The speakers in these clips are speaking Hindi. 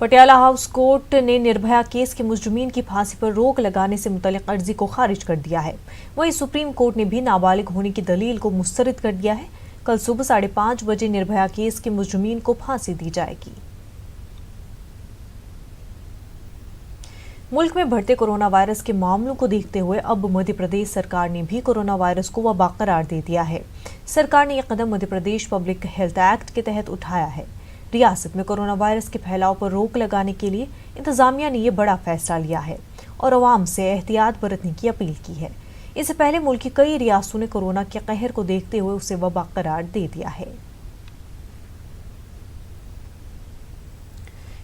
पटियाला हाउस कोर्ट ने निर्भया केस के मुजरिमीन की फांसी पर रोक लगाने से मुतल्लिक अर्जी को खारिज कर दिया है। वहीं सुप्रीम कोर्ट ने भी नाबालिग होने की दलील को मुस्तरद कर दिया है। कल सुबह 5:30 बजे निर्भया केस के मुजरिमीन को फांसी दी जाएगी। मुल्क में बढ़ते कोरोना वायरस के मामलों को देखते हुए अब मध्य प्रदेश सरकार ने भी कोरोना वायरस को वबा करार दे दिया है। सरकार ने यह कदम Madhya Pradesh public health act के तहत उठाया है। रियासत में कोरोना वायरस के फैलाव पर रोक लगाने के लिए इंतजामिया ने यह बड़ा फैसला लिया है और अवाम से एहतियात बरतने की अपील की है। इससे पहले मुल्क की कई रियासतों ने कोरोना के कहर को देखते हुए उसे वबा करार दे दिया है।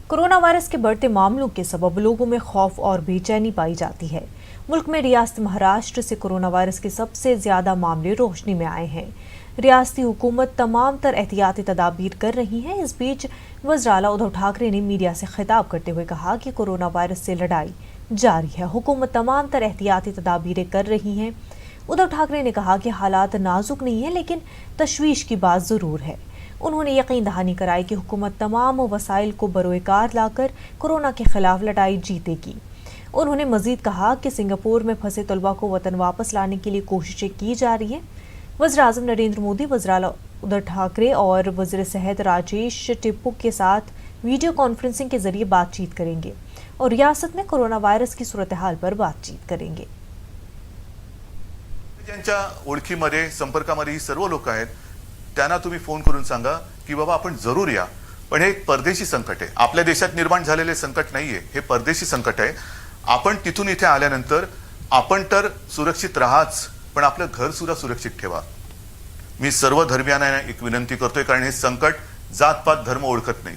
कोरोना वायरस के बढ़ते मामलों के सबब लोगों में खौफ और बेचैनी पाई जाती है। मुल्क में रियासत महाराष्ट्र से कोरोना वायरस के सबसे ज्यादा मामले रोशनी में आए हैं। रियासती हुकूमत तमाम तर एहतियाती तदाबीर कर रही है। इस बीच वज़ीर आला उद्धव ठाकरे ने मीडिया से खिताब करते हुए कहा कि कोरोना वायरस से लड़ाई जारी है, हुकूमत तमाम तर एहतियाती तदाबीरें कर रही है। उद्धव ठाकरे ने कहा कि हालात नाजुक नहीं है, लेकिन तशवीश की बात जरूर है। उन्होंने यकीन दहानी कराई कि हुकूमत तमाम वसाइल को बरोएकार लाकर कोरोना के खिलाफ लड़ाई जीतेगी। उन्होंने मजीद कहा कि सिंगापुर में फंसे तलबा को वतन वापस लाने के लिए कोशिशें की जा रही है। वज़ीर आज़म नरेंद्र मोदी, वज़ीर आला उद्धव ठाकरे और वज़ीर सेहत राजेश टिप्पू के साथ वीडियो कॉन्फ्रेंसिंग के जरिए बातचीत करेंगे और रियासत में कोरोना वायरस की सूरत हाल पर बातचीत करेंगे। ज्यांच्या ओळखीमध्ये संपर्कामध्ये ही सर्व लोक आहेत त्यांना तुम्ही फोन करून सांगा की बाबा आपण जरूर या, पण हे एक परदेशी संकट आहे, आपल्या देशात निर्माण झालेले संकट नाहीये, हे परदेशी संकट आहे। आपण तिथून इथे आल्यानंतर आपण तर सुरक्षित राहाच, पण आपलं घर सुद्धा सुरक्षित ठेवा। मी सर्व धर्मियांना एक विनंती करतोय, कारण हे संकट जातपात धर्म ओळखत नाही।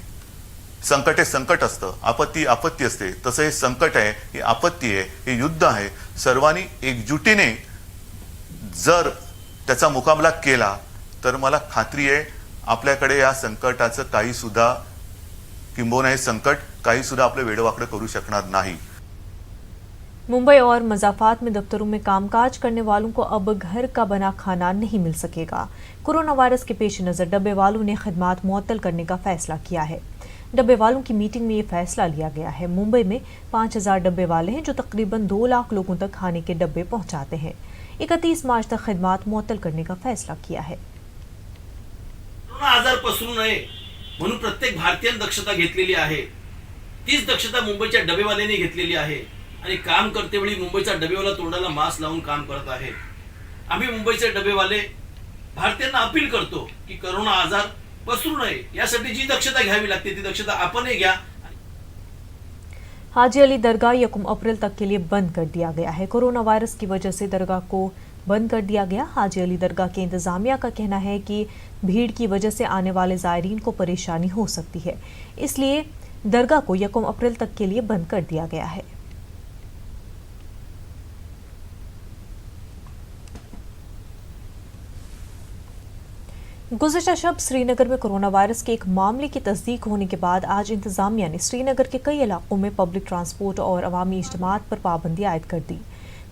संकट हे संकट असतं, आपत्ती आपत्ती असते, तसं हे संकट आहे, ही आपत्ती आहे, हे युद्ध आहे। सर्वांनी एकजुटीने जर त्याचा मुकाबला केला तर मला खात्री आहे आपल्याकडे या संकटाचं काही सुद्धा किंबहुना हे संकट काही सुद्धा आपलं वेडवाकडं करू शकणार नाही। मुंबई और मज़ाफ़ात में दफ्तरों में कामकाज करने वालों को अब घर का बना खाना नहीं मिल सकेगा। कोरोना वायरस के पेश नज़र डब्बे वालों ने खिदमात मुअत्तल करने का फैसला किया है। डब्बे वालों की मीटिंग में ये फैसला लिया गया है। मुंबई में 5000 डब्बे वाले हैं जो तकरीबन 2 लाख लोगों तक खाने के डब्बे पहुंचाते हैं। 31 मार्च तक खिदमात मुअत्तल करने का फैसला किया है। कोरोना आजार पसरू नये म्हणून प्रत्येक भारतीयाने दक्षता घेतलेली आहे। तीच दक्षता मुंबईच्या डबेवाल्यांनी घेतलेली आहे आणि काम करते वेळी मुंबईचा डबेवाला तोंडाला मास्क लावून काम करत आहे। आम्ही मुंबईचे डबेवाले भारतीयांना अपील करतो की कोरोना आजार पसरू नये यासाठी जी दक्षता घ्यावी लागते ती दक्षता आपणही घ्या। हाजी अली दरगाह 1 अप्रैल तक के लिए बंद कर दिया गया है। कोरोना वायरस की वजह से दरगाह को बंद कर दिया गया। हाजी अली दरगाह के इंतजामिया का कहना है कि भीड़ की वजह से आने वाले ज़ायरीन को परेशानी हो सकती है, इसलिए दरगाह को 1 अप्रैल तक के लिए बंद कर दिया गया है। गुज़िश्ता शब श्रीनगर में कोरोना वायरस के एक मामले की तस्दीक होने के बाद आज इंतजामिया ने श्रीनगर के कई इलाकों में पब्लिक ट्रांसपोर्ट और अवामी इज्तिमात पर पाबंदी आयद कर दी।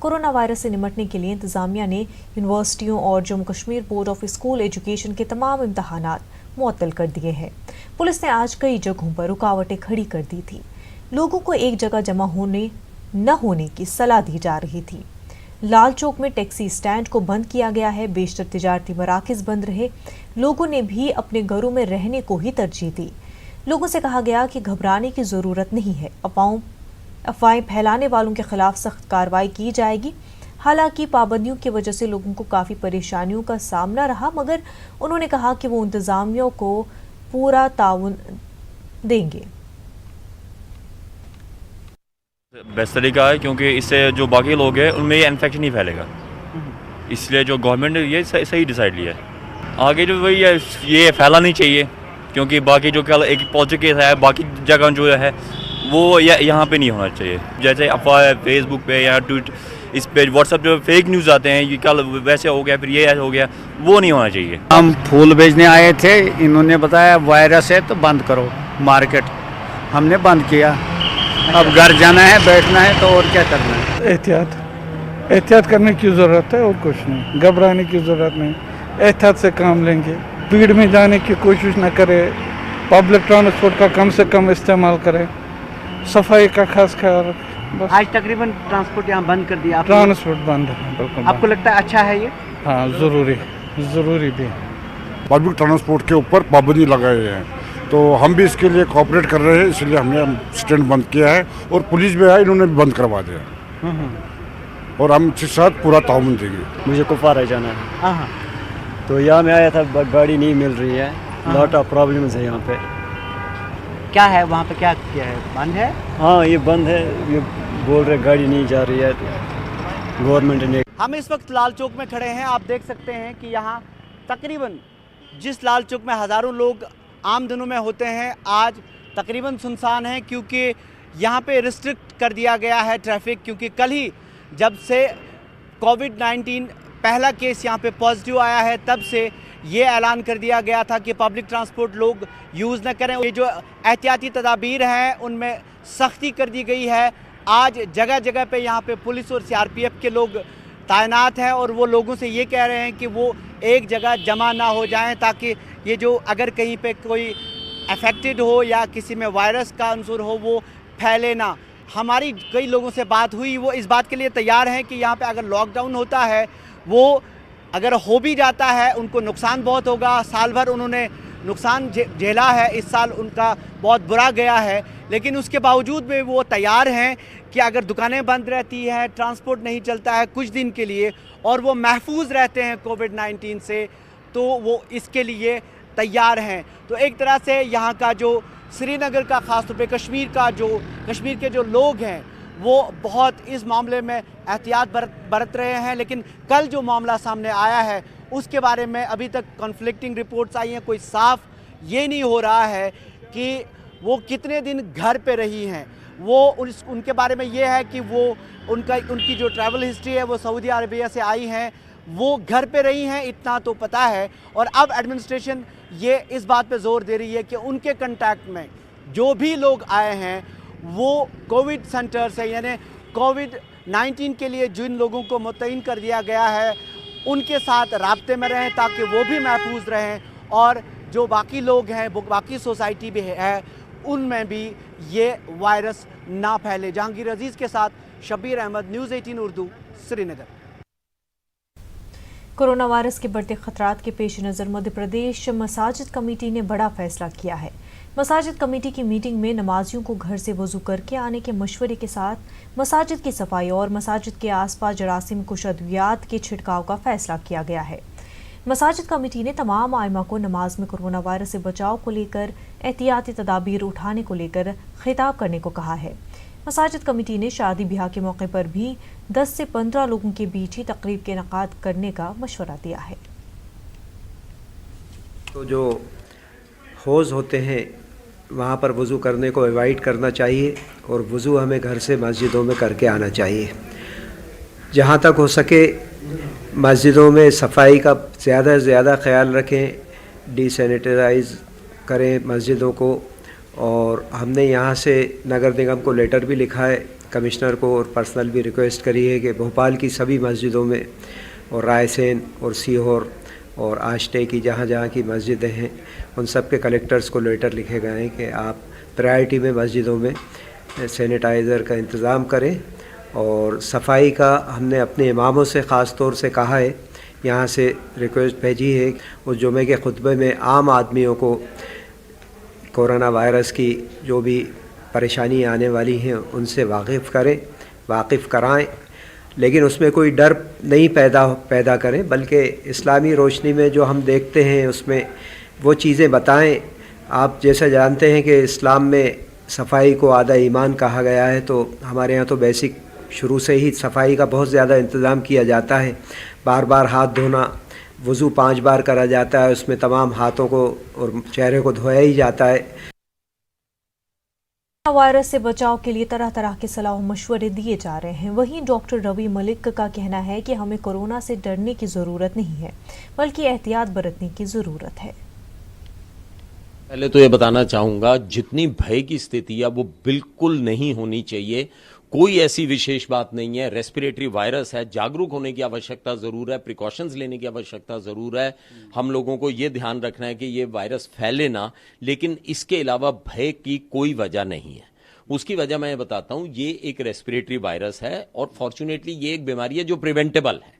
कोरोना वायरस से निपटने के लिए इंतजामिया ने यूनिवर्सिटियों और Jammu Kashmir board of school education के तमाम इम्तहानात मुअत्तल कर दिए हैं। पुलिस ने आज कई जगहों पर रुकावटें खड़ी कर दी थी। लोगों को एक जगह जमा न होने की सलाह दी जा रही थी। लाल चौक में टैक्सी स्टैंड को बंद किया गया है। बेशतर तिजारती मराकिज बंद रहे। लोगों ने भी अपने घरों में रहने को ही तरजीह दी। लोगों से कहा गया कि घबराने की जरूरत नहीं है, अफवाहें फैलाने वालों के खिलाफ सख्त कार्रवाई की जाएगी। हालांकि पाबंदियों की वजह से लोगों को काफ़ी परेशानियों का सामना रहा, मगर उन्होंने कहा कि वो इंतजामिया को पूरा ताउन देंगे। बेस्ट तरीका है क्योंकि इससे जो बाकी लोग हैं उनमें ये इन्फेक्शन नहीं फैलेगा, इसलिए जो गवर्नमेंट ने ये सही डिसाइड लिया है। आगे जो वही है ये फैला नहीं चाहिए, क्योंकि बाकी जो कल एक पॉजिटिव केस है बाकी जगह जो है वो यहाँ पे नहीं होना चाहिए। जैसे अफवाह फेसबुक पे या ट्वीट इस पे व्हाट्सएप जो फेक न्यूज़ आते हैं, ये कल वैसे हो गया फिर ये ऐसा हो गया, वो नहीं होना चाहिए। हम फूल बेचने आए थे, इन्होंने बताया वायरस है तो बंद करो मार्केट, हमने बंद किया। अब घर जाना है, बैठना है, तो और क्या करना है। एहतियात करने की ज़रूरत है और कुछ नहीं, घबराने की ज़रूरत नहीं, एहतियात से काम लेंगे। भीड़ में जाने की कोशिश न करें, पब्लिक ट्रांसपोर्ट का कम से कम इस्तेमाल करें। सफाई का खास ख्याल बस। आज तकरीबन ट्रांसपोर्ट यहाँ बंद कर दिया आपने। ट्रांसपोर्ट बंद है, बिल्कुल आपको बंद। लगता है अच्छा है ये? हाँ, ज़रूरी भी है। पब्लिक ट्रांसपोर्ट के ऊपर पाबंदी लगाए हैं, तो हम भी इसके लिए कोऑपरेट कर रहे हैं, इसलिए हमने स्टैंड बंद किया है और पुलिस भी है, इन्होंने भी बंद करवा दिया और हम इसके साथ पूरा ताउन देंगे। मुझे कुपवारा जाना है, हाँ हाँ। तो यहाँ मैं आया था, गाड़ी नहीं मिल रही है, लॉट ऑफ प्रॉब्लम्स है यहाँ पे। क्या है वहाँ पे, क्या किया है, बंद है? हाँ, ये बंद है, ये बोल रहे गाड़ी नहीं जा रही है, गवर्नमेंट ने। हम इस वक्त लाल चौक में खड़े हैं। आप देख सकते हैं कि यहाँ तकरीबन जिस लाल चौक में हज़ारों लोग आम दिनों में होते हैं, आज तकरीबन सुनसान है, क्योंकि यहाँ पे रिस्ट्रिक्ट कर दिया गया है ट्रैफिक। क्योंकि कल ही जब से कोविड-19 पहला केस यहाँ पे पॉजिटिव आया है, तब से ये ऐलान कर दिया गया था कि पब्लिक ट्रांसपोर्ट लोग यूज़ न करें। ये जो एहतियाती तदाबीर हैं उनमें सख्ती कर दी गई है। आज जगह जगह पे यहाँ पे पुलिस और सीआरपीएफ के लोग तैनात हैं और वो लोगों से ये कह रहे हैं कि वो एक जगह जमा ना हो जाएं, ताकि ये जो अगर कहीं पे कोई अफेक्टेड हो या किसी में वायरस का अंसुर हो वो फैले ना। हमारी कई लोगों से बात हुई, वो इस बात के लिए तैयार हैं कि यहाँ पे अगर लॉकडाउन होता है, वो अगर हो भी जाता है उनको नुकसान बहुत होगा। साल भर उन्होंने नुकसान झेला है, इस साल उनका बहुत बुरा गया है, लेकिन उसके बावजूद भी वो तैयार हैं कि अगर दुकानें बंद रहती हैं, ट्रांसपोर्ट नहीं चलता है कुछ दिन के लिए और वो महफूज रहते हैं कोविड-19 से, तो वो इसके लिए तैयार हैं। तो एक तरह से यहाँ का जो श्रीनगर का, ख़ास तौर पे कश्मीर के जो लोग हैं वो बहुत इस मामले में एहतियात बरत रहे हैं। लेकिन कल जो मामला सामने आया है उसके बारे में अभी तक कॉन्फ्लिक्टिंग रिपोर्ट्स आई हैं। कोई साफ ये नहीं हो रहा है कि वो कितने दिन घर पे रही हैं। वो उनके बारे में ये है कि वो उनकी जो ट्रैवल हिस्ट्री है वो सऊदी अरबिया से आई हैं, वो घर पे रही हैं, इतना तो पता है। और अब एडमिनिस्ट्रेशन ये इस बात पे जोर दे रही है कि उनके कांटेक्ट में जो भी लोग आए हैं वो कोविड सेंटर से, यानी कोविड-19 के लिए जिन लोगों को मुतय्यन कर दिया गया है उनके साथ राब्ते में रहें, ताकि वो भी महफूज रहें और जो बाकी लोग हैं, बाकी सोसाइटी भी है, उनमें भी ये वायरस ना फैले। जहांगीर अजीज़ के साथ Shabbir Ahmad, news 18 Urdu, Srinagar. Corona virus के बढ़ते खतरात के पेश नज़र मध्य प्रदेश मसाजिद कमेटी ने बड़ा फैसला किया है। मसाजिद कमेटी की मीटिंग में नमाजियों को घर से वजू करके आने के मशवरे के साथ मसाजिद की सफाई और मसाजिद के आसपास जरासीम कुश अद्वियात के छिड़काव का फैसला किया गया है। मसाजिद कमेटी ने तमाम आइमा को नमाज में कोरोना वायरस से बचाव को लेकर एहतियाती तदाबीर उठाने को लेकर खिताब करने को कहा है। मसाजिद कमेटी ने शादी ब्याह के मौके पर भी 10 से 15 लोगों के बीच ही तकरीब के इनेकाद करने का मशवरा दिया है। तो जो हौज़ होते हैं वहाँ पर वज़ू करने को अवॉइड करना चाहिए और वज़ू हमें घर से मस्जिदों में करके आना चाहिए। जहाँ तक हो सके मस्जिदों में सफाई का ज़्यादा से ज़्यादा ख्याल रखें, डिसैनिटाइज़ करें मस्जिदों को। और हमने यहाँ से नगर निगम को लेटर भी लिखा है, कमिश्नर को, और पर्सनल भी रिक्वेस्ट करी है कि भोपाल की सभी मस्जिदों में और रायसेन और सीहोर और आष्टे की जहाँ जहाँ की मस्जिदें हैं उन सब के कलेक्टर्स को लेटर लिखे गए हैं कि आप प्रायोरिटी में मस्जिदों में सैनिटाइज़र का इंतज़ाम करें। और सफाई का हमने अपने इमामों से ख़ास तौर से कहा है, यहाँ से रिक्वेस्ट भेजी है उस जुमे के खुतबे में आम आदमियों को कोरोना वायरस की जो भी परेशानी आने वाली हैं उनसे वाकिफ़ कराएं, लेकिन उसमें कोई डर नहीं पैदा करें, बल्कि इस्लामी रोशनी में जो हम देखते हैं उसमें वो चीज़ें बताएं। आप जैसा जानते हैं कि इस्लाम में सफाई को आधा ईमान कहा गया है, तो हमारे यहाँ तो बेसिक शुरू से ही सफाई का बहुत ज़्यादा इंतज़ाम किया जाता है। बार बार हाथ धोना, वज़ू 5 बार करा जाता है, उसमें तमाम हाथों को और चेहरे को धोया ही जाता है। वायरस से बचाव के लिए तरह तरह के सलाह और मशवरे दिए जा रहे हैं। वहीं डॉक्टर रवि मलिक का कहना है कि हमें कोरोना से डरने की ज़रूरत नहीं है, बल्कि एहतियात बरतने की ज़रूरत है। पहले तो ये बताना चाहूँगा, जितनी भय की स्थिति है वो बिल्कुल नहीं होनी चाहिए। कोई ऐसी विशेष बात नहीं है। रेस्पिरेटरी वायरस है, जागरूक होने की आवश्यकता ज़रूर है, प्रिकॉशंस लेने की आवश्यकता ज़रूर है। हम लोगों को ये ध्यान रखना है कि ये वायरस फैले ना, लेकिन इसके अलावा भय की कोई वजह नहीं है। उसकी वजह मैं बताता हूं, ये एक रेस्पिरेटरी वायरस है और फॉर्चुनेटली ये एक बीमारी है जो प्रिवेंटेबल है।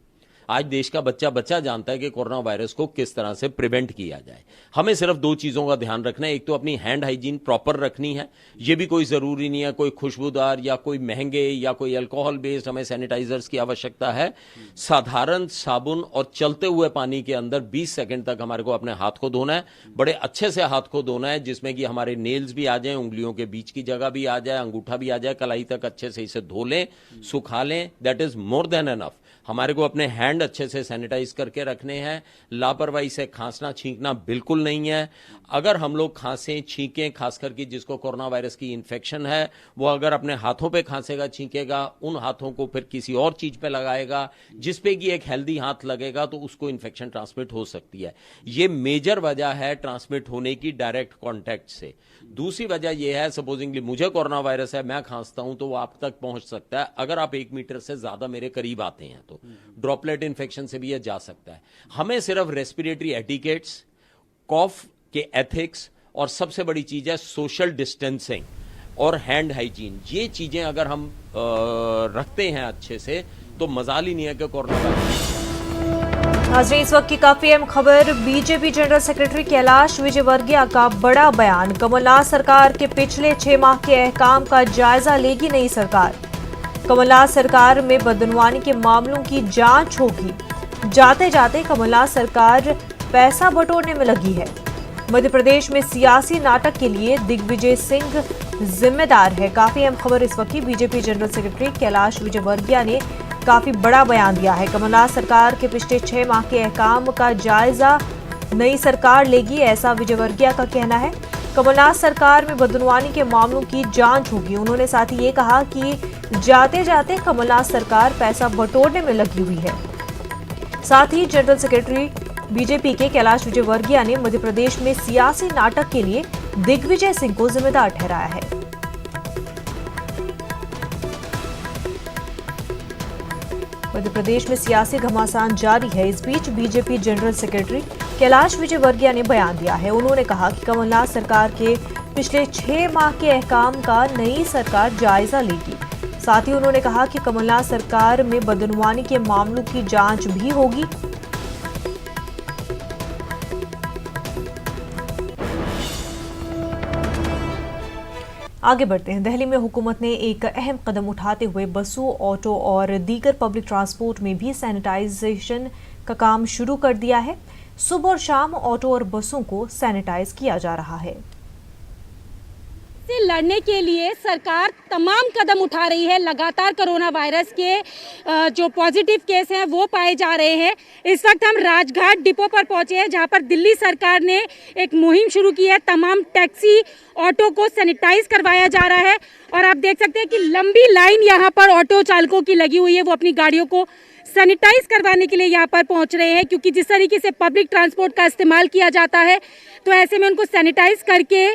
आज देश का बच्चा जानता है कि कोरोना वायरस को किस तरह से प्रिवेंट किया जाए। हमें सिर्फ 2 चीजों का ध्यान रखना है। एक तो अपनी हैंड हाइजीन प्रॉपर रखनी है, ये भी कोई जरूरी नहीं है कोई खुशबूदार या कोई महंगे या कोई अल्कोहल बेस्ड हमें सैनिटाइजर्स की आवश्यकता है। साधारण साबुन और चलते हुए पानी के अंदर 20 सेकंड तक हमारे को अपने हाथ को धोना है, बड़े अच्छे से हाथ को धोना है, जिसमें कि हमारे नेल्स भी आ जाए, उंगलियों के बीच की जगह भी आ जाए, अंगूठा भी आ जाए, कलाई तक अच्छे से इसे धो लें, सुखा लें। That is more than enough. हमारे को अपने हैंड अच्छे से सैनिटाइज करके रखने हैं। लापरवाही से खांसना छींकना बिल्कुल नहीं है। अगर हम लोग खांसें छींकें, खास करके जिसको कोरोना वायरस की इन्फेक्शन है, वो अगर अपने हाथों पे खांसेगा छींकेगा, उन हाथों को फिर किसी और चीज पे लगाएगा जिस पे कि एक हेल्दी हाथ लगेगा, तो उसको इन्फेक्शन ट्रांसमिट हो सकती है। ये मेजर वजह है ट्रांसमिट होने की डायरेक्ट कॉन्टैक्ट से। दूसरी वजह यह है, सपोजिंगली मुझे कोरोना वायरस है, मैं खांसता हूं तो वो आप तक पहुंच सकता है। अगर आप 1 मीटर से ज्यादा मेरे करीब आते हैं तो ड्रॉपलेट इन्फेक्शन से भी यह जा सकता है। हमें सिर्फ रेस्पिरेटरी एटिकेट्स, कॉफ के एथिक्स और सबसे बड़ी चीज है सोशल डिस्टेंसिंग और हैंड हाइजीन। ये चीजें अगर हम रखते हैं अच्छे से तो मजाल ही नहीं है कि कोरोना वायरस। आज इस वक्त की काफी अहम खबर, BJP general secretary Kailash Vijayvargiya का बड़ा बयान। कमलनाथ सरकार के पिछले 6 माह के अहकाम का जायजा लेगी नई सरकार। कमलनाथ सरकार में बदनवानी के मामलों की जांच होगी। जाते जाते कमलनाथ सरकार पैसा बटोरने में लगी है। मध्य प्रदेश में सियासी नाटक के लिए दिग्विजय सिंह जिम्मेदार है। काफी अहम खबर इस वक्त की, BJP general secretary Kailash Vijayvargiya ने काफी बड़ा बयान दिया है। कमलनाथ सरकार के पिछले 6 माह के अहकाम का जायजा नई सरकार लेगी, ऐसा विजयवर्गीय का कहना है। कमलनाथ सरकार में बदनवानी के मामलों की जांच होगी। उन्होंने साथ ही ये कहा कि जाते जाते कमलनाथ सरकार पैसा बटोरने में लगी हुई है। साथ ही जनरल सेक्रेटरी बीजेपी के कैलाश विजयवर्गीय ने मध्य प्रदेश में सियासी नाटक के लिए दिग्विजय सिंह को जिम्मेदार ठहराया है। मध्य प्रदेश में सियासी घमासान जारी है। इस बीच BJP general secretary Kailash Vijayvargiya ने बयान दिया है। उन्होंने कहा कि कमलनाथ सरकार के पिछले 6 माह के अहकाम का नई सरकार जायजा लेगी। साथ ही उन्होंने कहा कि कमलनाथ सरकार में बदनवानी के मामलों की जांच भी होगी। आगे बढ़ते हैं। दिल्ली में हुकूमत ने एक अहम कदम उठाते हुए बसों, ऑटो और दीगर पब्लिक ट्रांसपोर्ट में भी सैनिटाइजेशन का काम शुरू कर दिया है। सुबह और शाम ऑटो और बसों को सैनिटाइज किया जा रहा है। से लड़ने के लिए सरकार तमाम कदम उठा रही है। लगातार कोरोना वायरस के जो पॉजिटिव केस हैं वो पाए जा रहे हैं। इस वक्त हम राजघाट डिपो पर पहुंचे हैं, जहां पर दिल्ली सरकार ने एक मुहिम शुरू की है। तमाम टैक्सी, ऑटो को सैनिटाइज करवाया जा रहा है और आप देख सकते हैं कि लंबी लाइन यहां पर ऑटो चालकों की लगी हुई है। वो अपनी गाड़ियों को सैनिटाइज करवाने के लिए यहाँ पर पहुँच रहे हैं, क्योंकि जिस तरीके से पब्लिक ट्रांसपोर्ट का इस्तेमाल किया जाता है तो ऐसे में उनको सैनिटाइज करके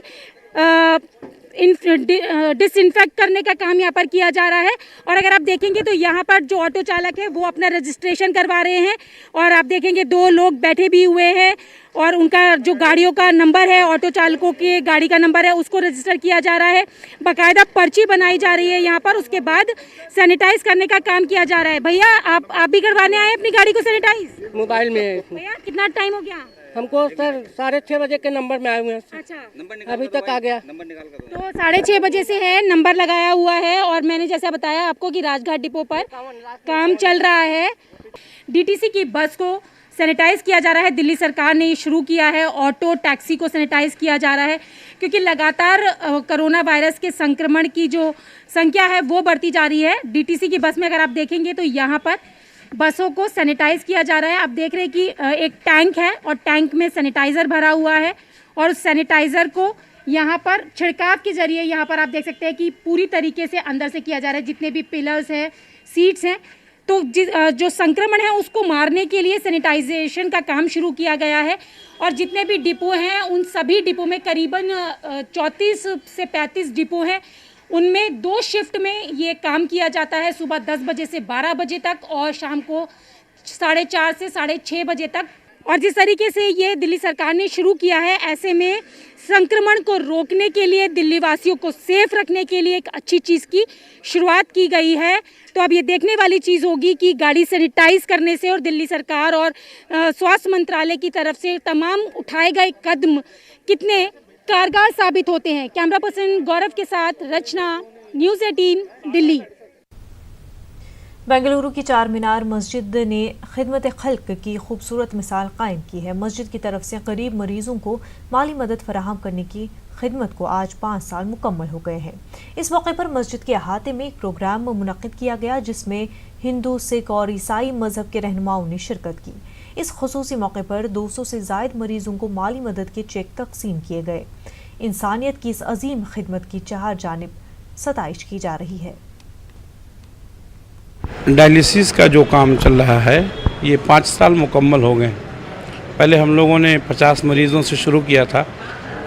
डिसइंफेक्ट करने का काम यहाँ पर किया जा रहा है। और अगर आप देखेंगे तो यहाँ पर जो ऑटो चालक है वो अपना रजिस्ट्रेशन करवा रहे हैं और आप देखेंगे 2 लोग बैठे भी हुए हैं और उनका जो गाड़ियों का नंबर है, ऑटो चालकों की गाड़ी का नंबर है, उसको रजिस्टर किया जा रहा है। बाकायदा पर्ची बनाई जा रही है यहाँ पर, उसके बाद सैनिटाइज करने का काम किया जा रहा है। भैया आप भी करवाने आए अपनी गाड़ी को सैनिटाइज? मोबाइल में। भैया कितना टाइम हो गया? हमको सर 6:30 बजे के नंबर में आए हुए हैं। अच्छा, अभी तक आ गया। तो 6:30 बजे से है, नंबर लगाया हुआ है और मैंने जैसा बताया आपको कि राजघाट डिपो पर काम चल रहा है। डीटीसी की बस को सैनिटाइज किया जा रहा है। दिल्ली सरकार ने ये शुरू किया है। ऑटो, टैक्सी को सैनिटाइज किया जा रहा है, क्योंकि लगातार कोरोना वायरस के संक्रमण की जो संख्या है वो बढ़ती जा रही है। डीटीसी की बस में अगर आप देखेंगे तो यहाँ पर बसों को सैनिटाइज किया जा रहा है। आप देख रहे हैं कि एक टैंक है और टैंक में सैनिटाइज़र भरा हुआ है और उस सैनिटाइज़र को यहाँ पर छिड़काव के जरिए यहाँ पर आप देख सकते हैं कि पूरी तरीके से अंदर से किया जा रहा है। जितने भी पिलर्स हैं, सीट्स हैं, तो जो संक्रमण है उसको मारने के लिए सैनिटाइजेशन का काम शुरू किया गया है। और जितने भी डिपो हैं उन सभी डिपो में करीबन 34 से 35 डिपो हैं, उनमें 2 शिफ्ट में ये काम किया जाता है, सुबह 10 बजे से 12 बजे तक और शाम को 4:30 से 6:30 बजे तक और जिस तरीके से ये दिल्ली सरकार ने शुरू किया है, ऐसे में संक्रमण को रोकने के लिए, दिल्ली वासियों को सेफ रखने के लिए एक अच्छी चीज़ की शुरुआत की गई है। तो अब ये देखने वाली चीज़ होगी कि गाड़ी सैनिटाइज करने से और दिल्ली सरकार और स्वास्थ्य मंत्रालय की तरफ से तमाम उठाए गए कदम कितने कारगर साबित होते हैं। कैमरा पर्सन गौरव के साथ रचना, न्यूज़ 18 दिल्ली। बेंगलुरु की चार मीनार मस्जिद ने खिदमत खल्क की खूबसूरत मिसाल कायम की है। मस्जिद की तरफ से गरीब मरीजों को माली मदद फराहम करने की खिदमत को आज 5 साल मुकम्मल हो गए हैं। इस मौके पर मस्जिद के अहाते में एक प्रोग्राम मुनक्किद किया गया जिसमें हिंदू, सिख और ईसाई मजहब के रहनुमाओं ने शिरकत की। इस खुसूसी मौके पर 200 से ज़ायद मरीजों को माली मदद के चेक तकसीम किए गए। इंसानियत की इस अजीम खिदमत की चार जानिब सताइश की जा रही है। डायलिसिस का जो काम चल रहा है ये 5 साल मुकम्मल हो गए। पहले हम लोगों ने 50 मरीज़ों से शुरू किया था।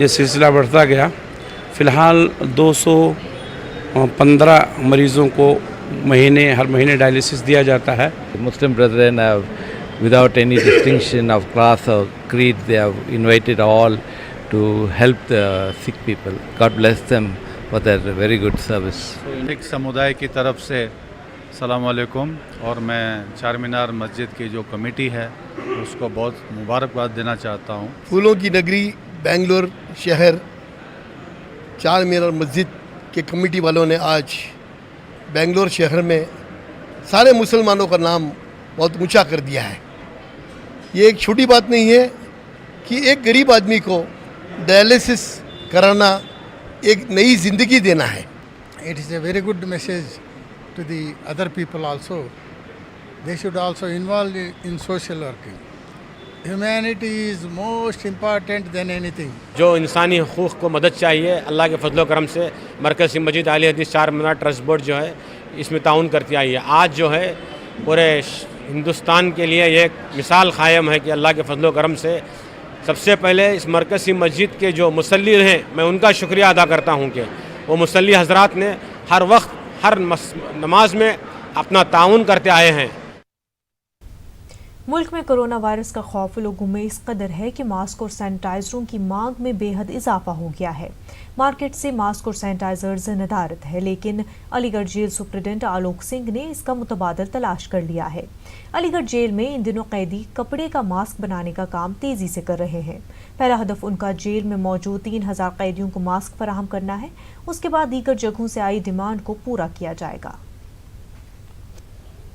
ये सिलसिला बढ़ता गया। फ़िलहाल 215 मरीज़ों को हर महीने डायलिसिस दिया जाता है। Muslim brethren have, without any distinction of class or creed, they have invited all to help the sick people. God bless them for their very good service. एक समुदाय की तरफ से अस्सलाम वालेकुम, और मैं चार मीनार मस्जिद की जो कमेटी है उसको बहुत मुबारकबाद देना चाहता हूँ। फूलों की नगरी बेंगलोर शहर चार मीनार मस्जिद के कमेटी वालों ने आज बेंगलोर शहर में सारे मुसलमानों का नाम बहुत ऊंचा कर दिया है। ये एक छोटी बात नहीं है कि एक गरीब आदमी को डायलिसिस कराना एक नई ज़िंदगी देना है। It is a very good message to the other people also. They should also involve in social working. Humanity is most important than anything. जो इंसानी हुकूक़ को मदद चाहिए, अल्लाह के फजलो करम से मरकज़ी मस्जिद आली हदीस चार मीनार ट्रस्ट बोर्ड जो है इसमें ताउन करती आई है। आज जो है पूरे हिंदुस्तान के लिए ये एक मिसाल क़ायम है कि अल्लाह के फजलो करम से सबसे पहले इस मरकज़ी मस्जिद के जो मुसल्ली हैं, मैं उनका शुक्रिया अदा करता हूँ कि वो मुसल्ली हज़रात ने हर वक्त हर नमाज में अपना ताउन करते आए हैं। मुल्क में कोरोना वायरस का खौफ लोगों में इस कदर है कि मास्क और सैनिटाइजरों की मांग में बेहद इजाफा हो गया है। मार्केट से मास्क और सैनिटाइजर्स नदारत है, लेकिन अलीगढ़ जेल सुप्रिटेंडेंट आलोक सिंह ने इसका मुतबादल तलाश कर लिया है। अलीगढ़ जेल में इन दिनों कैदी कपड़े का मास्क बनाने का काम तेजी से कर रहे हैं। पहला हदफ उनका जेल में मौजूद 3000 कैदियों को मास्क फराहम करना है। उसके बाद दीगर जगहों से आई डिमांड को पूरा किया जाएगा।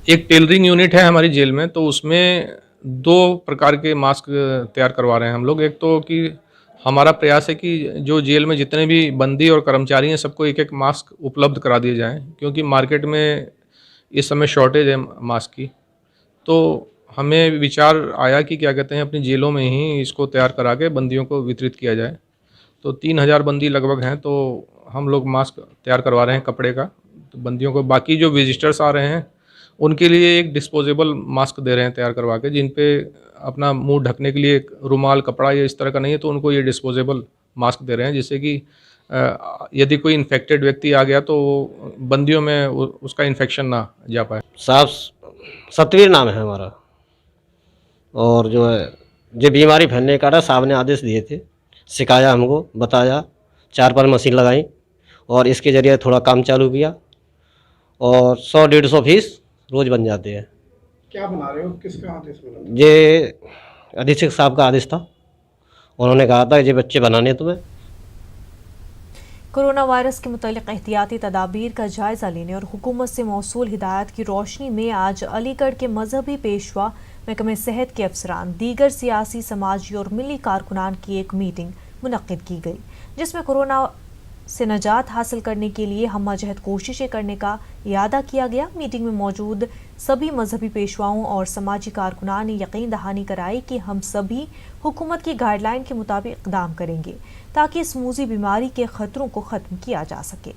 एक टेलरिंग यूनिट है हमारी जेल में, तो उसमें 2 प्रकार के मास्क तैयार करवा रहे हैं हम लोग। एक तो कि हमारा प्रयास है कि जो जेल में जितने भी बंदी और कर्मचारी हैं सबको एक एक मास्क उपलब्ध करा दिए जाएं, क्योंकि मार्केट में इस समय शॉर्टेज है मास्क की। तो हमें विचार आया कि क्या कहते हैं अपनी जेलों में ही इसको तैयार करा के बंदियों को वितरित किया जाए। तो 3000 बंदी लगभग हैं, तो हम लोग मास्क तैयार करवा रहे हैं कपड़े का तो बंदियों को। बाकी जो विजिटर्स आ रहे हैं उनके लिए एक डिस्पोजेबल मास्क दे रहे हैं तैयार करवा के, जिन पे अपना मुंह ढकने के लिए एक रुमाल कपड़ा या इस तरह का नहीं है, तो उनको ये डिस्पोजेबल मास्क दे रहे हैं, जिससे कि यदि कोई इन्फेक्टेड व्यक्ति आ गया तो बंदियों में उसका इन्फेक्शन ना जा पाए। साहब सतवीर नाम है हमारा, और जो है जो बीमारी फैलने का साहब ने आदेश दिए थे, सिखाया हमको, बताया, 4-5 मशीन लगाई और इसके ज़रिए थोड़ा काम चालू किया और 100-150 पीस रोज़ बन जाते हैं। क्या बना रहे हो, किसका आदेश मिला? ये अधीक्षक साहब का आदेश था, उन्होंने कहा था ये बच्चे बनाने तुम्हें। कोरोना वायरस के मुतालिक एहतियाती तदाबीर का जायजा लेने और हुकूमत से मौसूल हिदायत की रोशनी में आज अलीगढ़ के मजहबी पेशवा, महकमे सेहत के अफसरान, दीगर सियासी, समाजी और मिली कारकुनान की एक मीटिंग मुनक्किद की गई, जिसमें कोरोना से नजात हासिल करने के लिए हमजहद कोशिशें करने का इरादा किया गया। मीटिंग में मौजूद सभी मजहबी पेशवाओं और समाजी कारकुनान ने यकीन दहानी कराई कि हम सभी हुकूमत की गाइडलाइन के मुताबिक इक़दाम करेंगे ताकि इस मूजी बीमारी के खतरों को ख़त्म किया जा सके।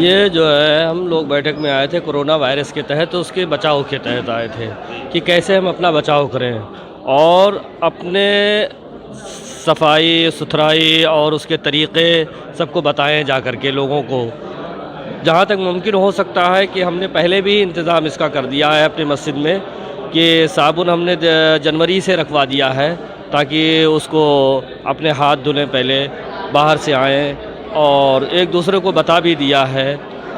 ये जो है हम लोग बैठक में आए थे कोरोना वायरस के तहत, तो उसके बचाव के तहत आए थे कि कैसे हम अपना बचाव करें और अपने सफाई सुथराई और उसके तरीक़े सबको बताएं जा कर के लोगों को। जहाँ तक मुमकिन हो सकता है कि हमने पहले भी इंतज़ाम इसका कर दिया है अपनी मस्जिद में कि साबुन हमने जनवरी से रखवा दिया है ताकि उसको अपने हाथ धुलें पहले बाहर से आएँ, और एक दूसरे को बता भी दिया है।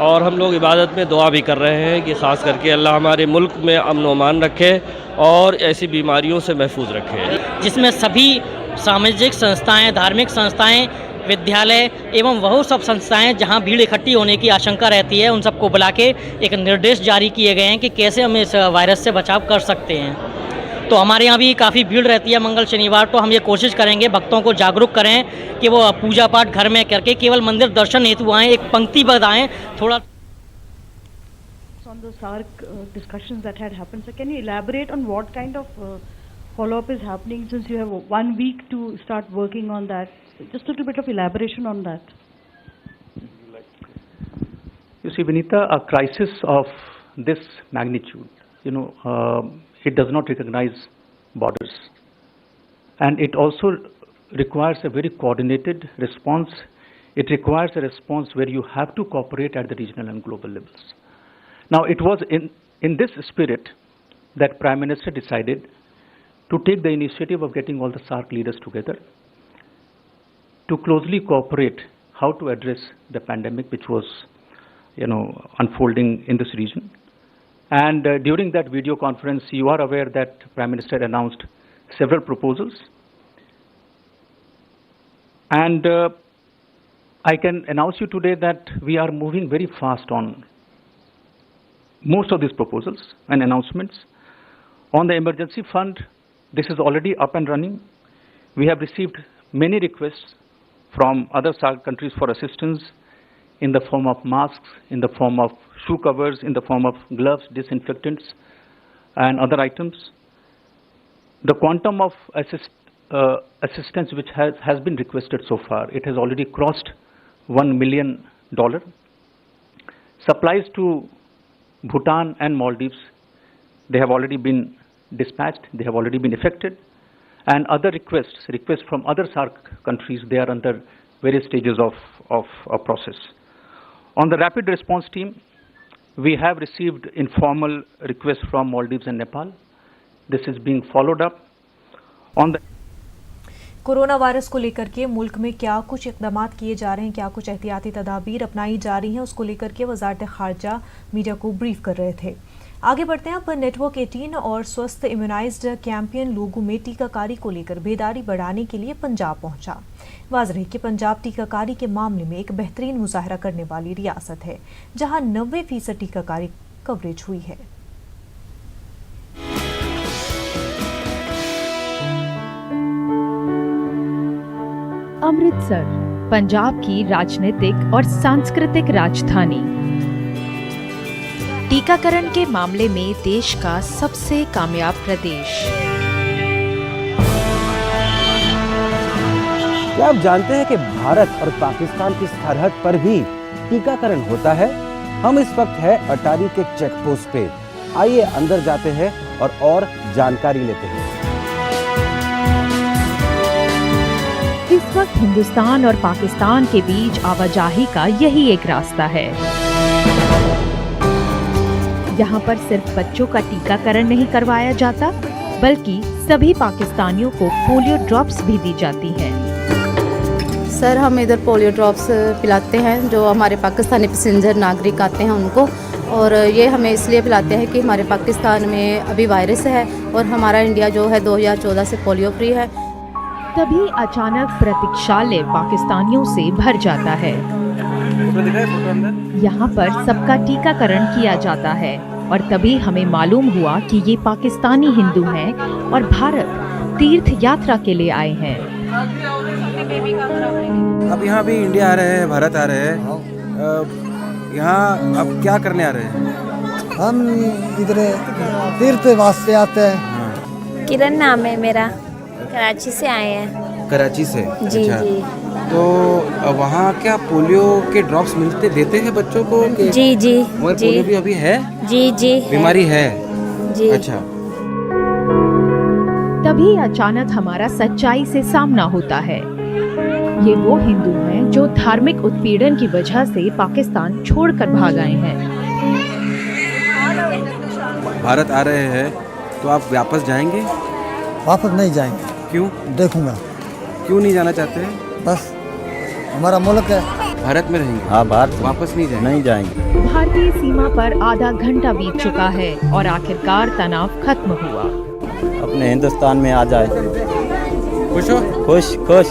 और हम लोग इबादत में दुआ भी कर रहे हैं कि ख़ास करके अल्लाह हमारे मुल्क में अमन व अमान रखे और ऐसी बीमारियों से महफूज रखे, जिसमें सभी सामाजिक संस्थाएं, धार्मिक संस्थाएं, विद्यालय एवं वह सब संस्थाएं जहां भीड़ इकट्ठी होने की आशंका रहती है, उन सबको बुला के एक निर्देश जारी किए गए हैं कि कैसे हम इस वायरस से बचाव कर सकते हैं। तो हमारे यहाँ भी काफ़ी भीड़ रहती है मंगल शनिवार, तो हम ये कोशिश करेंगे भक्तों को जागरूक करें कि वो पूजा पाठ घर में करके केवल मंदिर दर्शन हेतु आएँ, एक पंक्ति बताएँ थोड़ा। On the SAARC discussions that had happened, so can you elaborate on what kind of follow-up is happening, since you have 1 week to start working on that? Just a little bit of elaboration on that. You see, Vinita, a crisis of this magnitude, it does not recognize borders, and it also requires a very coordinated response. It requires a response where you have to cooperate at the regional and global levels. Now, it was in this spirit that Prime Minister decided to take the initiative of getting all the SAARC leaders together to closely cooperate how to address the pandemic which was, unfolding in this region. And during that video conference, you are aware that Prime Minister announced several proposals. And I can announce you today that we are moving very fast on most of these proposals and announcements. On the emergency fund, this is already up and running. We have received many requests from other SAARC countries for assistance in the form of masks, in the form of shoe covers, in the form of gloves, disinfectants, and other items. The quantum of assistance which has been requested so far, it has already crossed $1 million. Supplies to Bhutan and Maldives, they have already been dispatched, they have already been effected, and other requests from other SAARC countries, they are under various stages of process. On the rapid response team, we have received informal requests from Maldives and Nepal. This is being followed up. On the corona virus को लेकर के मुल्क में क्या कुछ इक़दाम किए जा रहे हैं, क्या कुछ एहतियाती तदाबीर अपनाई जा रही हैं, उसको लेकर के वज़ारत ख़ारजा मीडिया को ब्रीफ कर रहे थे। आगे बढ़ते हैं। पर नेटवर्क 18 और स्वस्थ इम्यूनाइज्ड कैंपेन लोगों में टीकाकारी को लेकर बेदारी बढ़ाने के लिए पंजाब पहुंचा। वाज़ेह है कि पंजाब टीकाकारी के मामले में एक बेहतरीन मुजाहरा करने वाली रियासत है, जहां 90% टीकाकारी कवरेज हुई है। अमृतसर, पंजाब की राजनीतिक और सांस्कृतिक राजधानी। टीकाकरण के मामले में देश का सबसे कामयाब प्रदेश। क्या आप जानते हैं कि भारत और पाकिस्तान की सरहद पर भी टीकाकरण होता है? हम इस वक्त है अटारी के चेक पोस्ट पे। आइए अंदर जाते हैं और जानकारी लेते हैं। इस वक्त हिंदुस्तान और पाकिस्तान के बीच आवाजाही का यही एक रास्ता है। यहाँ पर सिर्फ बच्चों का टीकाकरण नहीं करवाया जाता, बल्कि सभी पाकिस्तानियों को पोलियो ड्रॉप्स भी दी जाती हैं। सर, हम इधर पोलियो ड्रॉप्स पिलाते हैं जो हमारे पाकिस्तानी पैसेंजर नागरिक आते हैं उनको, और ये हमें इसलिए पिलाते हैं कि हमारे पाकिस्तान में अभी वायरस है और हमारा इंडिया जो है 2014 से पोलियो फ्री है। तभी अचानक प्रतीक्षालय पाकिस्तानियों से भर जाता है। यहाँ पर सबका टीकाकरण किया जाता है और तभी हमें मालूम हुआ कि ये पाकिस्तानी हिंदू हैं और भारत तीर्थ यात्रा के लिए आए हैं। अब यहाँ भी इंडिया आ रहे हैं, भारत आ रहे हैं। यहाँ अब क्या करने आ रहे हैं? हम इधर तीर्थ वास्ते आते हैं। किरण नाम है मेरा, कराची से आए हैं। कराची से? जी अच्छा। जी। तो वहाँ क्या पोलियो के ड्रॉप्स देते हैं बच्चों को? जी जी जी। पोलियो भी अभी है? जी जी। बीमारी है? जी। अच्छा। तभी अचानक हमारा सच्चाई से सामना होता है। ये वो हिंदू हैं जो धार्मिक उत्पीड़न की वजह से पाकिस्तान छोड़कर भाग आए हैं। भारत आ रहे हैं तो आप वापस जाएंगे? वापस नहीं जाएंगे। क्यों? देखूंगा। क्यों नहीं जाना चाहते हैं? बस हमारा मुल्क है। भारत में रहेंगे? हाँ, भारत वापस नहीं जाएंगे? नहीं जाएंगे। भारतीय सीमा पर आधा घंटा बीत चुका है और आखिरकार तनाव खत्म हुआ। अपने हिंदुस्तान में आ जाए। खुश हो? खुश खुश।